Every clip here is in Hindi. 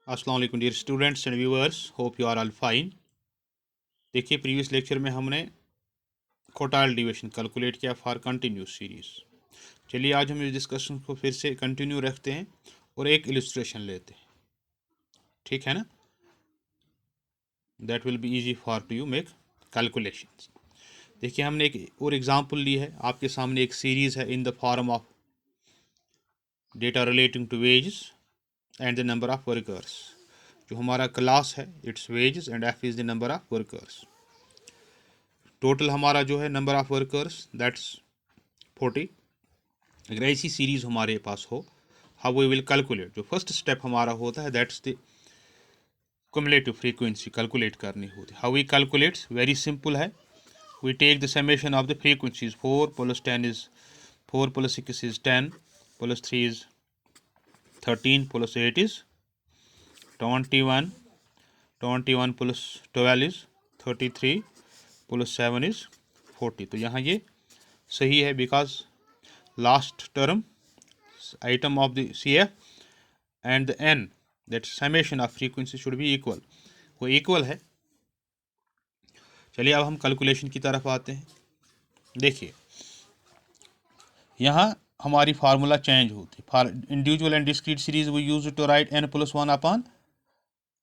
अस्सलाम वालेकुम dear students and viewers, hope you are all fine. देखिए, प्रीवियस लेक्चर में हमने क्वार्टाइल डिवीजन कैलकुलेट किया फॉर कंटिन्यूस सीरीज। चलिए आज हम इस डिस्कशन को फिर से कंटिन्यू रखते हैं और एक इलस्ट्रेशन लेते हैं, ठीक है ना। That will be easy for to you make calculations. देखिए, हमने एक और एग्जांपल ली है। आपके सामने एक सीरीज है in the form of data relating to wages and the number of workers. जो हमारा क्लास है it's wages and F is the number of workers. Total हमारा जो है नंबर ऑफ वर्कर्स दैट्स 40। अगर ऐसी सीरीज हमारे पास हो, हाउ वी विल कैलकुलेट। जो फर्स्ट स्टेप हमारा होता है that's the cumulative frequency calculate करनी होती है। How we calculate, very simple है। We take the summation of the frequencies. 4 + 10 is 4 + 6 is 10 + 3 is 13 + 8 is 21 21 + 12 is 33 + 7 is 40। तो यहाँ ये सही है because last term item of the CF and the n, that summation of frequency should be equal, वो equal है। चलिए अब हम कैलकुलेशन की तरफ आते हैं। देखिए, यहाँ हमारी फार्मूला चेंज होती है। For individual and discrete series we use to write n + 1 upon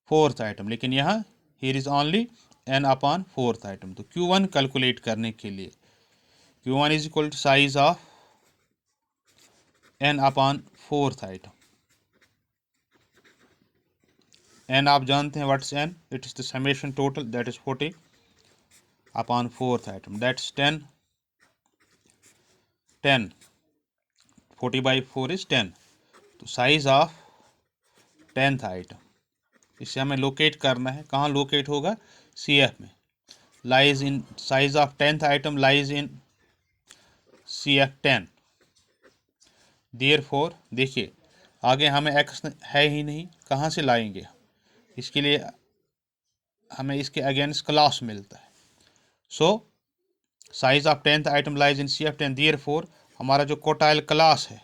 fourth item, लेकिन यहाँ here is only n upon fourth item. तो Q1 कैलकुलेट करने के लिए Q1 is equal to size of n upon fourth item. n आप जानते हैं, what's n, it is the summation total that is 40 upon fourth item, that's 10 40/4 is 10। तो साइज ऑफ 10th आइटम, इसे हमें लोकेट करना है। कहाँ लोकेट होगा? CF में। Lies in size of 10th item lies in CF 10। Therefore देखिए, आगे हमें x है ही नहीं, कहाँ से लाएंगे? इसके लिए हमें इसके अगेंस्ट क्लास मिलता है। So size of 10th item lies in CF 10। Therefore हमारा जो क्वार्टाइल क्लास है,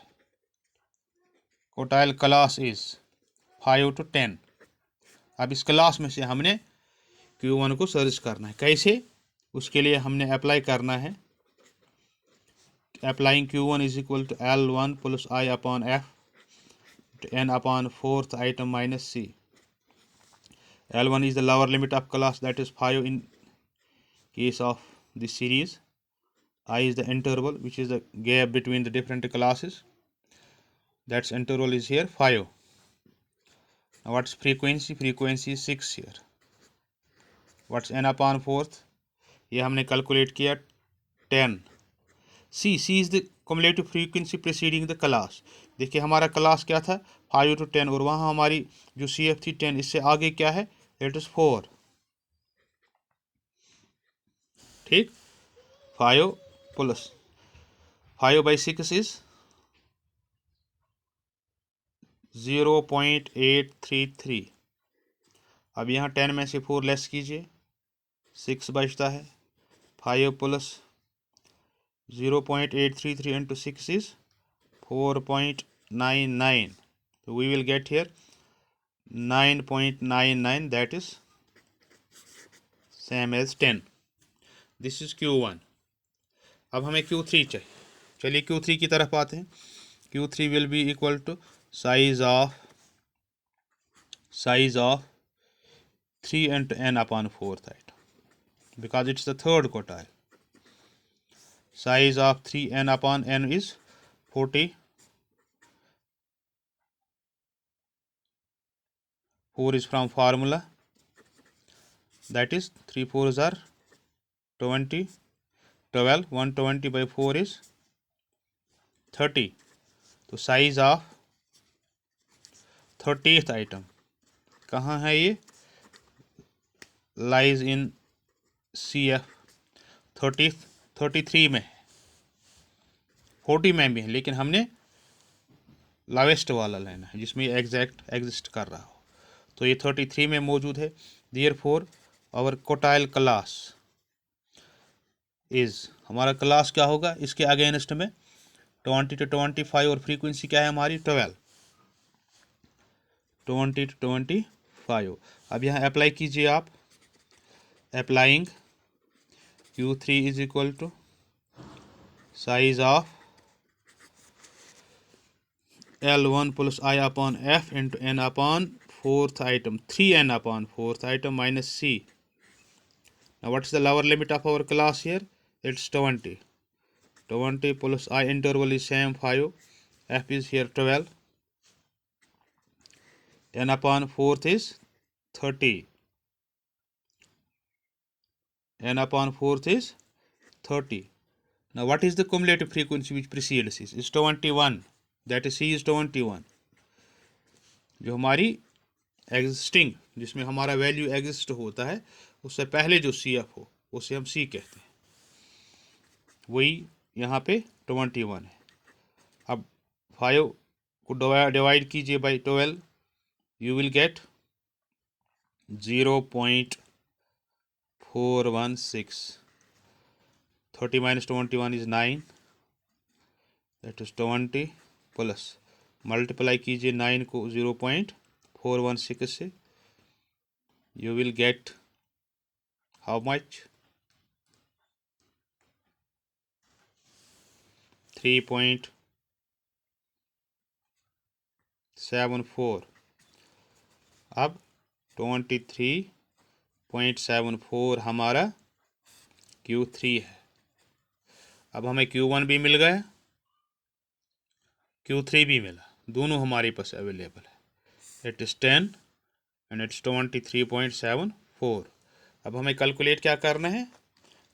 क्वार्टाइल क्लास इज 5 to 10। अब इस क्लास में से हमने Q1 को सर्च करना है। कैसे? उसके लिए हमने अप्लाई करना है। Applying Q1 is equal to L1 + I upon F n upon fourth item minus C। L1 is the lower limit of class, that is 5 in case of this series. I is the interval, which is the gap between the different classes. That's interval is here 5. Now what's frequency? Frequency is 6 here. What's n upon fourth? ये हमने कैलकुलेट किया 10। C is the cumulative frequency preceding the class। देखिए, हमारा क्लास क्या था? 5 to 10, और वहाँ हमारी जो CF थी 10, इससे आगे क्या है? It is 4। ठीक, 5 + 5/6 इज 0.833। अब यहाँ 10 में से 4 लेस कीजिए, 6 बचता है। 5 + 0.833 into 6 is 4.99। so we will get here 9.99, that is same as 10। this is Q1। अब हमें Q3 चाहिए। चलिए Q3 की तरफ आते हैं। Q3 will be equal to size of 3 into n upon fourth item, because it's the third quartile। size of 3n upon n is 40। 4 is from formula, that is 3 4s are 20, 12, 120/4 is 30। तो साइज ऑफ 30th आइटम कहाँ है? ये लाइज इन CF 33 में है, 40 में भी है, लेकिन हमने लावेस्ट वाला लेना है जिसमें एग्जैक्ट एग्जिस्ट कर रहा हो। तो ये 33 में मौजूद है। Therefore our quartile class is, हमारा क्लास क्या होगा? इसके अगेंस्ट में 20 to 25, और फ्रीक्वेंसी क्या है हमारी? 12। 20 to 25। अब यहाँ अप्लाई कीजिए आप, applying Q3 is equal to size of L1 plus I upon F into N upon fourth item, 3N upon fourth item minus C. Now what is the lower limit of our class here? It's 20. 20 plus I interval is same 5. F is here 12. N upon fourth is 30. N upon fourth is 30. Now what is the cumulative frequency which precedes this? Is 21. That is C is 21. जो हमारी एग्जिस्टिंग, जिसमें हमारा वैल्यू एग्जिस्ट होता है, उससे पहले जो सी एफ हो उसे हम सी कहते हैं, वही यहाँ पे 21 है। अब 5 को डिवाइड कीजिए by 12, you will get 0.416। 30 minus 21 is 9, that is 20 plus multiply कीजिए 9 को 0.416 से, you will get how much? 3.74। अब 23.74 हमारा Q3 है। अब हमें Q1 भी मिल गया, Q3 भी मिला, दोनों हमारे पास अवेलेबल है। It is 10 and it's 23.74। अब हमें कैलकुलेट क्या करना है,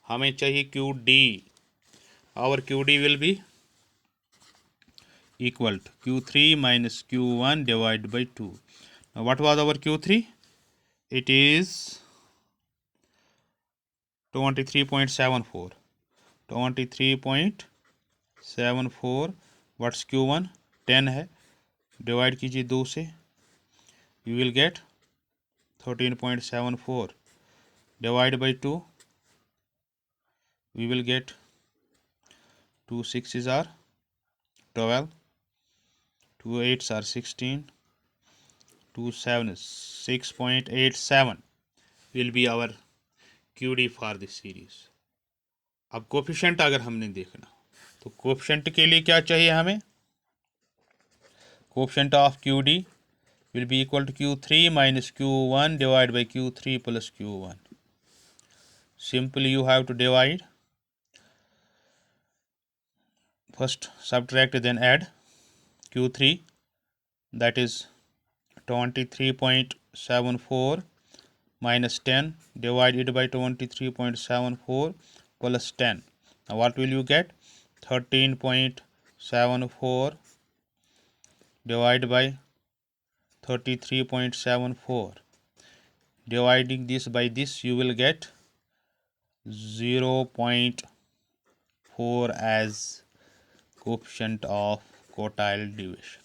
हमें चाहिए QD। Our QD will be equal to Q3 minus Q1 divided by 2. Now what was our Q3? It is 23.74. 23.74। What's Q1? 10 है, डिवाइड कीजिए 2 से, you will get 13.74 divide by 2, we will get 2 6s are 12, 2 8s are 16, 2 7s 6.87 will be our QD for this series। अब कोफिशिएंट अगर हमने देखना तो कोफिशिएंट के लिए क्या चाहिए हमें, coefficient of QD will be equal to Q3 minus Q1 divided by Q3 plus Q1. Simply you have to divide, first subtract then add Q3, that is 23.74 minus 10 divided by 23.74 plus 10. Now what will you get? 13.74 divided by 33.74. Dividing this by this, you will get 0.4 as coefficient of quartile deviation।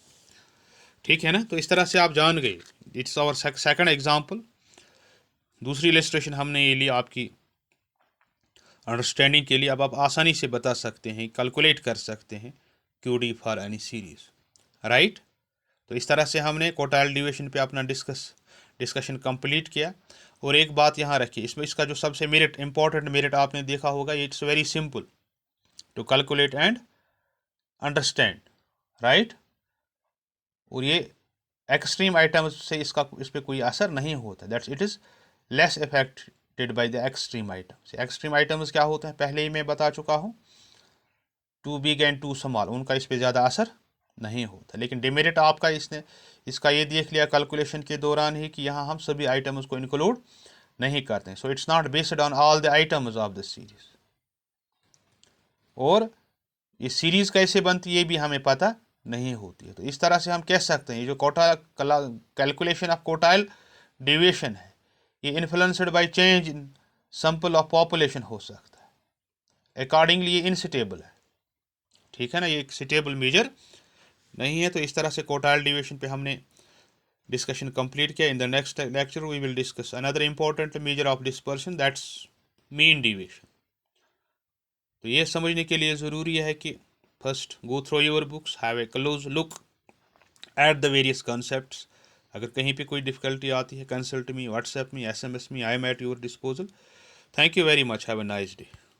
ठीक है ना, तो इस तरह से आप जान गए। It's our second example. दूसरी इलस्ट्रेशन हमने ये ली आपकी अंडरस्टैंडिंग के लिए। अब आप आसानी से बता सकते हैं, कैलकुलेट कर सकते हैं QD for any series, right. तो इस तरह से हमने क्वार्टाइल डिविएशन पे अपना डिस्कशन कंप्लीट किया। और एक बात यहाँ रखिए, इसमें इसका जो सबसे मेरिट, इंपॉर्टेंट मेरिट आपने देखा होगा, it's very simple to calculate and understand, right. और ये एक्सट्रीम आइटम्स से इस पर कोई असर नहीं होता, that's it is less affected by the extreme items. Extreme items क्या होते हैं पहले ही मैं बता चुका हूँ, too big and too small, उनका इस पर ज़्यादा असर नहीं होता। लेकिन डिमेरिट आपका इसका ये देख लिया कैलकुलेशन के दौरान ही कि यहाँ हम सभी आइटम्स को इंक्लूड नहीं करते हैं। So it's not based on all the items of the series. और ये सीरीज कैसे बनती है ये भी हमें पता नहीं होती है। तो इस तरह से हम कह सकते हैं ये जो कैलकुलेशन ऑफ क्वार्टाइल डेविएशन है, ये influenced by change in sample of population हो सकता है। अकॉर्डिंगली ये इनस्टेबल है, ठीक है ना, ये एक स्टेबल मेजर नहीं है। तो इस तरह से क्वार्टाइल डेविएशन पे हमने डिस्कशन कंप्लीट किया। In the next lecture we will discuss another important measure of dispersion, that's mean deviation. तो ये समझने के लिए ज़रूरी है कि first go through your books, have a close look at the various concepts, अगर कहीं पे कोई डिफ़िकल्टी आती है, consult me, WhatsApp me, SMS me, I am at your disposal. Thank you very much, have a nice day.